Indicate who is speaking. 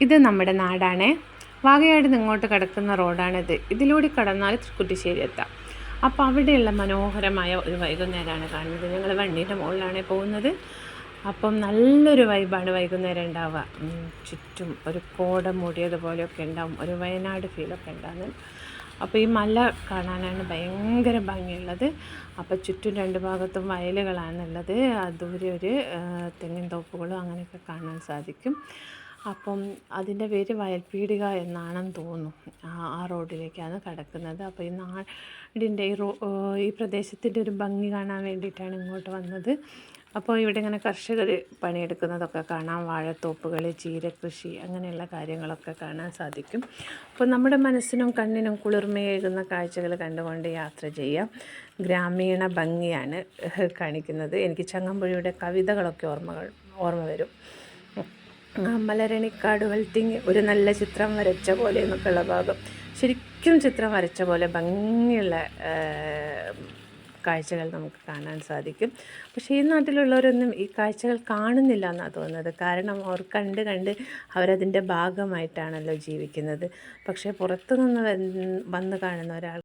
Speaker 1: ഇത് നമ്മുടെ നാടാണ്. വാകയാട് നിന്ന് ഇങ്ങോട്ട് കിടക്കുന്ന റോഡാണിത്. ഇതിലൂടെ കടന്നാൽ തൃക്കുറ്റിശ്ശേരി എത്താം. അപ്പോൾ അവിടെയുള്ള മനോഹരമായ ഒരു വൈകുന്നേരമാണ് കാണുന്നത്. ഞങ്ങൾ വണ്ടീൻ്റെ മുകളിലാണ് പോകുന്നത്. അപ്പം നല്ലൊരു വൈബാണ് വൈകുന്നേരം ഉണ്ടാവുക. ചുറ്റും ഒരു കോട മൂടിയതുപോലെയൊക്കെ ഉണ്ടാവും, ഒരു വയനാട് ഫീലൊക്കെ ഉണ്ടാകുന്നത്. അപ്പോൾ ഈ മല കാണാനാണ് ഭയങ്കര ഭംഗിയുള്ളത്. അപ്പോൾ ചുറ്റും രണ്ട് ഭാഗത്തും വയലുകളാണുള്ളത്. ദൂരെ ഒരു തെങ്ങിൻ തോപ്പുകളും അങ്ങനെയൊക്കെ കാണാൻ സാധിക്കും. അപ്പം അതിൻ്റെ പേര് വയൽപീടിക എന്നാണെന്ന് തോന്നുന്നു. ആ റോഡിലേക്കാണ് കിടക്കുന്നത്. അപ്പോൾ ഈ നാടിൻ്റെ ഈ പ്രദേശത്തിൻ്റെ ഒരു ഭംഗി കാണാൻ വേണ്ടിയിട്ടാണ് ഇങ്ങോട്ട് വന്നത്. അപ്പോൾ ഇവിടെ ഇങ്ങനെ കർഷകർ പണിയെടുക്കുന്നതൊക്കെ കാണാം. വാഴത്തോപ്പുകൾ, ചീരകൃഷി, അങ്ങനെയുള്ള കാര്യങ്ങളൊക്കെ കാണാൻ സാധിക്കും. അപ്പോൾ നമ്മുടെ മനസ്സിനും കണ്ണിനും കുളിർമയേകുന്ന കാഴ്ചകൾ കണ്ടുകൊണ്ട് യാത്ര ചെയ്യാം. ഗ്രാമീണ ഭംഗിയാണ് കാണിക്കുന്നത്. എനിക്ക് ചങ്ങമ്പുഴയുടെ കവിതകളൊക്കെ ഓർമ്മ വരും. മലരണിക്കാടുകൾ തിങ്ങി ഒരു നല്ല ചിത്രം വരച്ച പോലെ എന്നൊക്കെയുള്ള ഭാഗം ശരിക്കും ചിത്രം വരച്ച പോലെ ഭംഗിയുള്ള കാഴ്ചകൾ നമുക്ക് കാണാൻ സാധിക്കും. പക്ഷേ ഈ നാട്ടിലുള്ളവരൊന്നും ഈ കാഴ്ചകൾ കാണുന്നില്ല എന്നാണ് തോന്നുന്നത്. കാരണം അവർ കണ്ട് അവരതിൻ്റെ ഭാഗമായിട്ടാണല്ലോ ജീവിക്കുന്നത്. പക്ഷേ പുറത്തുനിന്ന് വന്ന് കാണുന്ന ഒരാൾ